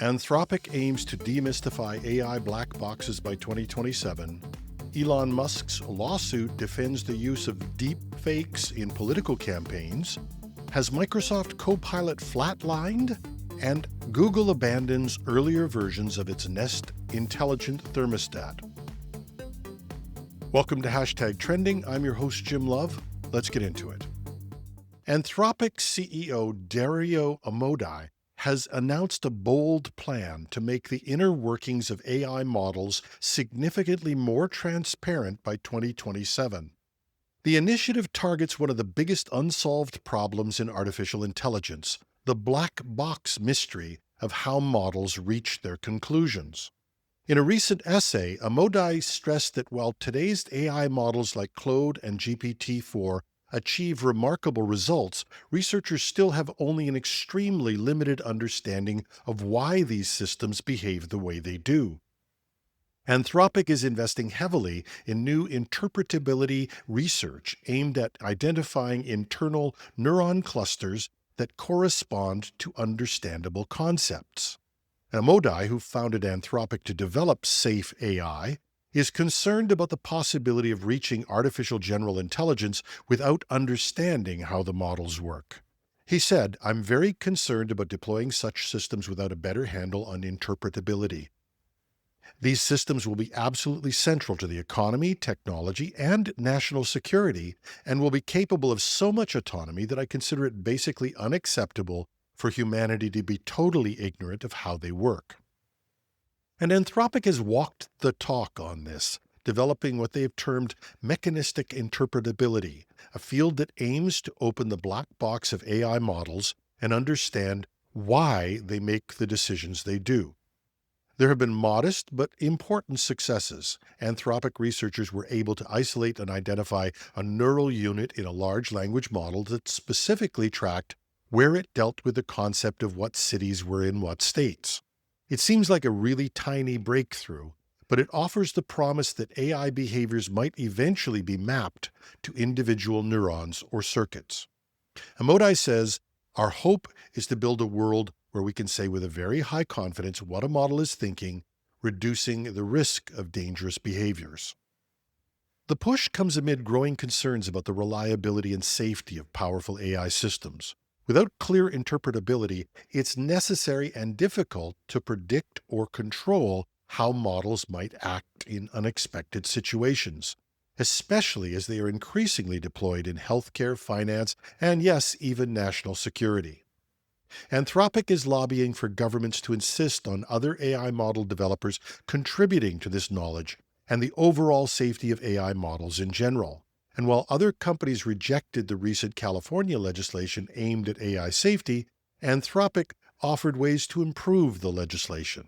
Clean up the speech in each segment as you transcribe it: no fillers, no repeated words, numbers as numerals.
Anthropic aims to demystify AI black boxes by 2027. Elon Musk's lawsuit defends the use of deep fakes in political campaigns. Has Microsoft Copilot flatlined? And Google abandons earlier versions of its Nest intelligent thermostat. Welcome to #Trending. I'm your host, Jim Love. Let's get into it. Anthropic CEO Dario Amodei has announced a bold plan to make the inner workings of AI models significantly more transparent by 2027. The initiative targets one of the biggest unsolved problems in artificial intelligence, the black box mystery of how models reach their conclusions. In a recent essay, Amodei stressed that while today's AI models like Claude and GPT-4 achieve remarkable results, researchers still have only an extremely limited understanding of why these systems behave the way they do. Anthropic is investing heavily in new interpretability research aimed at identifying internal neuron clusters that correspond to understandable concepts. Amodei, who founded Anthropic to develop safe AI, is concerned about the possibility of reaching artificial general intelligence without understanding how the models work. He said, "I'm very concerned about deploying such systems without a better handle on interpretability. These systems will be absolutely central to the economy, technology, and national security, and will be capable of so much autonomy that I consider it basically unacceptable for humanity to be totally ignorant of how they work." And Anthropic has walked the talk on this, developing what they have termed mechanistic interpretability, a field that aims to open the black box of AI models and understand why they make the decisions they do. There have been modest but important successes. Anthropic researchers were able to isolate and identify a neural unit in a large language model that specifically tracked where it dealt with the concept of what cities were in what states. It seems like a really tiny breakthrough, but it offers the promise that AI behaviors might eventually be mapped to individual neurons or circuits. Amodei says, "Our hope is to build a world where we can say with a very high confidence what a model is thinking, reducing the risk of dangerous behaviors." The push comes amid growing concerns about the reliability and safety of powerful AI systems. Without clear interpretability, it's necessary and difficult to predict or control how models might act in unexpected situations, especially as they are increasingly deployed in healthcare, finance, and yes, even national security. Anthropic is lobbying for governments to insist on other AI model developers contributing to this knowledge and the overall safety of AI models in general. And while other companies rejected the recent California legislation aimed at AI safety, Anthropic offered ways to improve the legislation.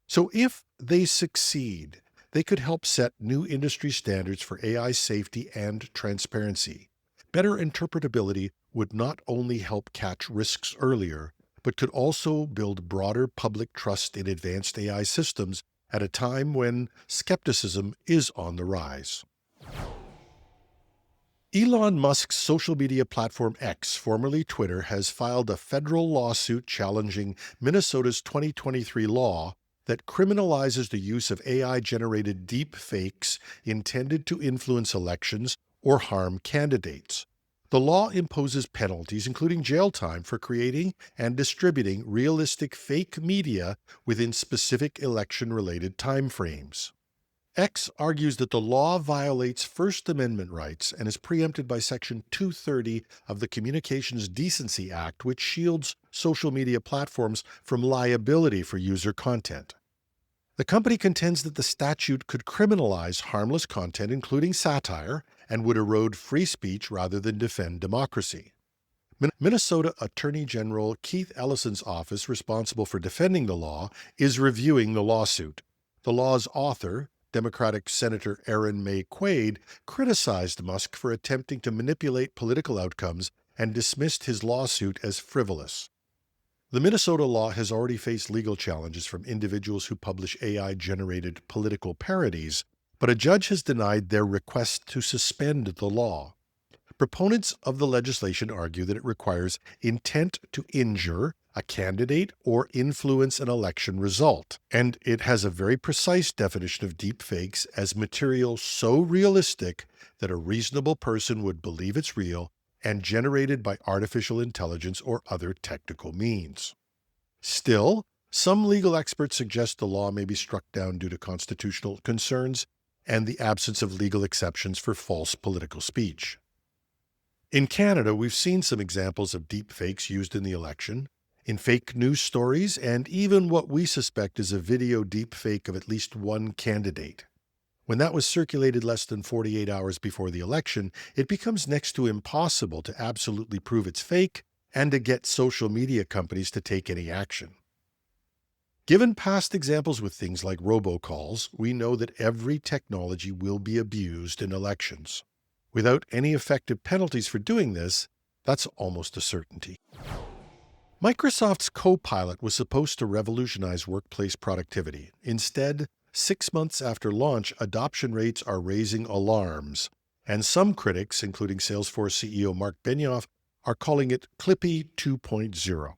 So if they succeed, they could help set new industry standards for AI safety and transparency. Better interpretability would not only help catch risks earlier, but could also build broader public trust in advanced AI systems at a time when skepticism is on the rise. Elon Musk's social media platform X, formerly Twitter, has filed a federal lawsuit challenging Minnesota's 2023 law that criminalizes the use of AI-generated deep fakes intended to influence elections or harm candidates. The law imposes penalties, including jail time, for creating and distributing realistic fake media within specific election-related timeframes. X argues that the law violates First Amendment rights and is preempted by Section 230 of the Communications Decency Act, which shields social media platforms from liability for user content. The company contends that the statute could criminalize harmless content, including satire, and would erode free speech rather than defend democracy. Minnesota Attorney General Keith Ellison's office, responsible for defending the law, is reviewing the lawsuit. The law's author, Democratic Senator Erin May Quaid, criticized Musk for attempting to manipulate political outcomes and dismissed his lawsuit as frivolous. The Minnesota law has already faced legal challenges from individuals who publish AI-generated political parodies, but a judge has denied their request to suspend the law. Proponents of the legislation argue that it requires intent to injure, a candidate, or influence an election result. And it has a very precise definition of deepfakes as material so realistic that a reasonable person would believe it's real and generated by artificial intelligence or other technical means. Still, some legal experts suggest the law may be struck down due to constitutional concerns and the absence of legal exceptions for false political speech. In Canada, we've seen some examples of deepfakes used in the election, in fake news stories, and even what we suspect is a video deepfake of at least one candidate. When that was circulated less than 48 hours before the election, it becomes next to impossible to absolutely prove it's fake and to get social media companies to take any action. Given past examples with things like robocalls, we know that every technology will be abused in elections. Without any effective penalties for doing this, that's almost a certainty. Microsoft's Copilot was supposed to revolutionize workplace productivity. Instead, 6 months after launch, adoption rates are raising alarms, and some critics, including Salesforce CEO Mark Benioff, are calling it Clippy 2.0.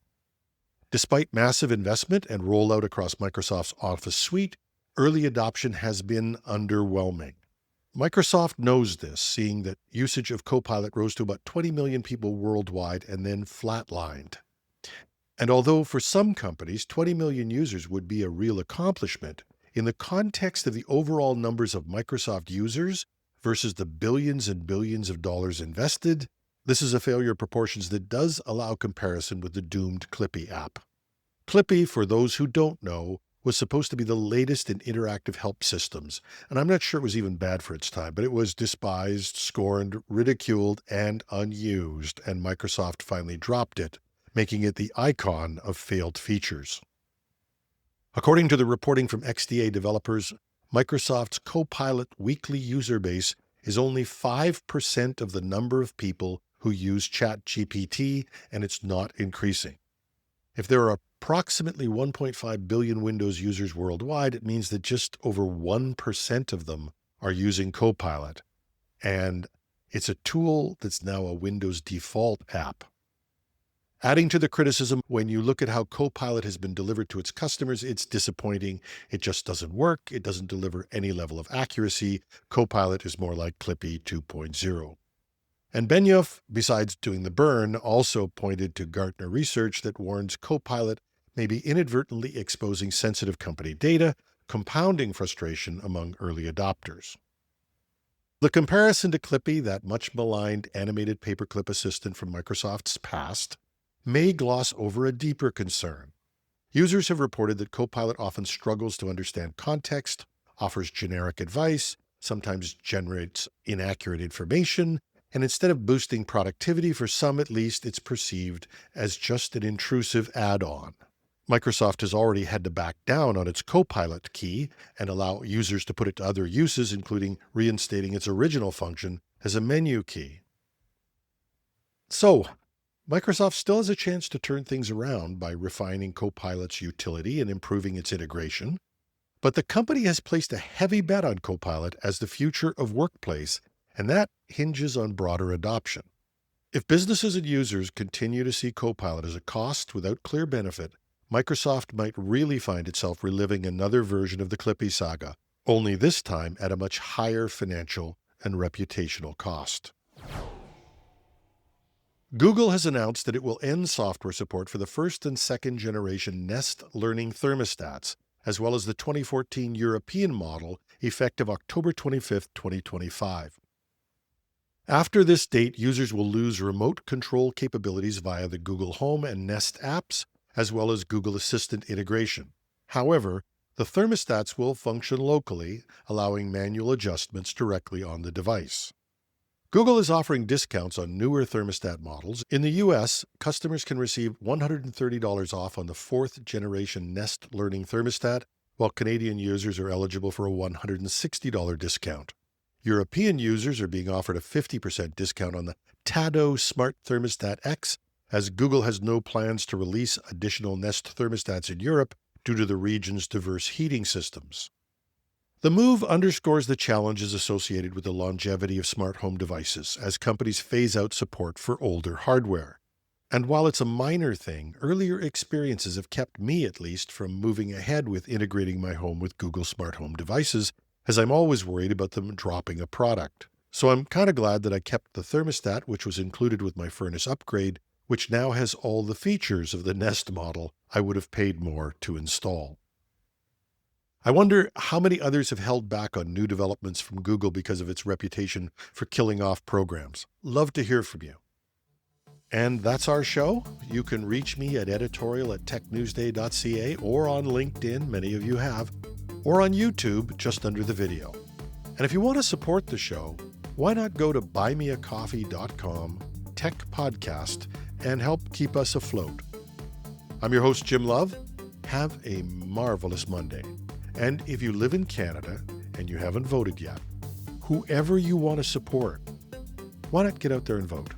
Despite massive investment and rollout across Microsoft's Office suite, early adoption has been underwhelming. Microsoft knows this, seeing that usage of Copilot rose to about 20 million people worldwide and then flatlined. And although for some companies 20 million users would be a real accomplishment, in the context of the overall numbers of Microsoft users versus the billions and billions of dollars invested, this is a failure of proportions that does allow comparison with the doomed Clippy app. Clippy, for those who don't know, was supposed to be the latest in interactive help systems, and I'm not sure it was even bad for its time, but it was despised, scorned, ridiculed, and unused, and Microsoft finally dropped it, making it the icon of failed features. According to the reporting from XDA developers, Microsoft's Copilot weekly user base is only 5% of the number of people who use ChatGPT, and it's not increasing. If there are approximately 1.5 billion Windows users worldwide, it means that just over 1% of them are using Copilot, and it's a tool that's now a Windows default app. Adding to the criticism, when you look at how Copilot has been delivered to its customers, it's disappointing. It just doesn't work. It doesn't deliver any level of accuracy. Copilot is more like Clippy 2.0. And Benioff, besides doing the burn, also pointed to Gartner research that warns Copilot may be inadvertently exposing sensitive company data, compounding frustration among early adopters. The comparison to Clippy, that much maligned animated paperclip assistant from Microsoft's past, may gloss over a deeper concern. Users have reported that Copilot often struggles to understand context, offers generic advice, sometimes generates inaccurate information, and instead of boosting productivity, for some at least, it's perceived as just an intrusive add-on. Microsoft has already had to back down on its Copilot key and allow users to put it to other uses, including reinstating its original function as a menu key. So, Microsoft still has a chance to turn things around by refining Copilot's utility and improving its integration, but the company has placed a heavy bet on Copilot as the future of workplace, and that hinges on broader adoption. If businesses and users continue to see Copilot as a cost without clear benefit, Microsoft might really find itself reliving another version of the Clippy saga, only this time at a much higher financial and reputational cost. Google has announced that it will end software support for the first and second generation Nest Learning thermostats, as well as the 2014 European model, effective October 25, 2025. After this date, users will lose remote control capabilities via the Google Home and Nest apps, as well as Google Assistant integration. However, the thermostats will function locally, allowing manual adjustments directly on the device. Google is offering discounts on newer thermostat models. In the US, customers can receive $130 off on the fourth generation Nest Learning thermostat, while Canadian users are eligible for a $160 discount. European users are being offered a 50% discount on the Tado Smart Thermostat X, as Google has no plans to release additional Nest thermostats in Europe due to the region's diverse heating systems. The move underscores the challenges associated with the longevity of smart home devices as companies phase out support for older hardware. And while it's a minor thing, earlier experiences have kept me, at least, from moving ahead with integrating my home with Google Smart Home devices, as I'm always worried about them dropping a product. So I'm kind of glad that I kept the thermostat, which was included with my furnace upgrade, which now has all the features of the Nest model I would have paid more to install. I wonder how many others have held back on new developments from Google because of its reputation for killing off programs. Love to hear from you. And that's our show. You can reach me at editorial@technewsday.ca or on LinkedIn, many of you have, or on YouTube just under the video. And if you want to support the show, why not go to buymeacoffee.com/tech-podcast and help keep us afloat. I'm your host, Jim Love. Have a marvelous Monday. And if you live in Canada and you haven't voted yet, whoever you want to support, why not get out there and vote?